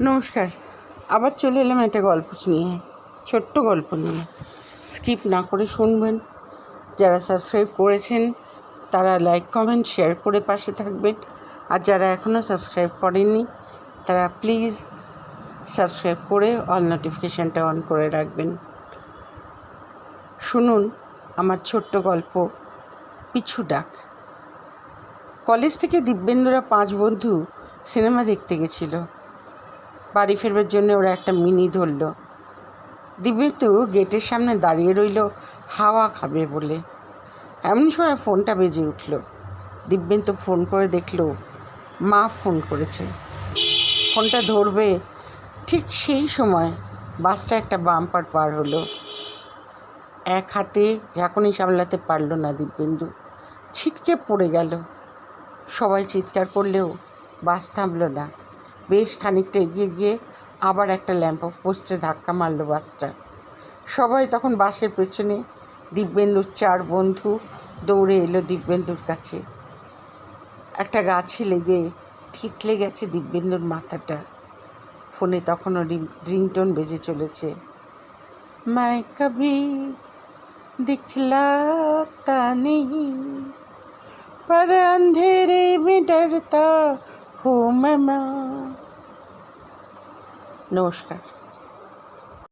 নমস্কার। আবার চলে এলাম একটা গল্প নিয়ে, ছোট্ট গল্প নিয়ে। স্কিপ না করে শুনবেন। যারা সাবস্ক্রাইব করেছেন তারা লাইক কমেন্ট শেয়ার করে পাশে থাকবেন, আর যারা এখনও সাবস্ক্রাইব করেননি তারা প্লিজ সাবস্ক্রাইব করে অল নোটিফিকেশানটা অন করে রাখবেন। শুনুন আমার ছোট্ট গল্প, পিছু ডাক। কলেজ থেকে দিব্যেন্দুরা 5 বন্ধু সিনেমা দেখতে গেছিল। বাড়ি ফেরবার জন্য ওরা একটা মিনি ধরল। দিব্যেন্দু গেটের সামনে দাঁড়িয়ে রইল হাওয়া খাবে বলে। এমন সময় ফোনটা বেজে উঠল। দিব্যেন্দু ফোন করে দেখল মা ফোন করেছে। ফোনটা ধরবে ঠিক সেই সময় বাসটা একটা বাম্পার পার হলো। এক হাতে ঝাঁকুনি সামলাতে পারল না দিব্যেন্দু, ছিটকে পড়ে গেল। সবাই চিৎকার করলেও বাস থামল না। বেশ খানিকটা এগিয়ে গিয়ে আবার একটা ল্যাম্প পোস্টে ধাক্কা মারল বাসটা। সবাই তখন বাসের পেছনে। দিব্যেন্দুর 4 বন্ধু দৌড়ে এলো দিব্যেন্দুর কাছে। একটা গাছে লেগে থিতলে গেছে দিব্যেন্দুর মাথাটা। ফোনে তখনও রিংটোন বেজে চলেছে। मैं कभी दिखलाता नहीं पर अंधेरे में डरता हूँ मैं। नमस्कार।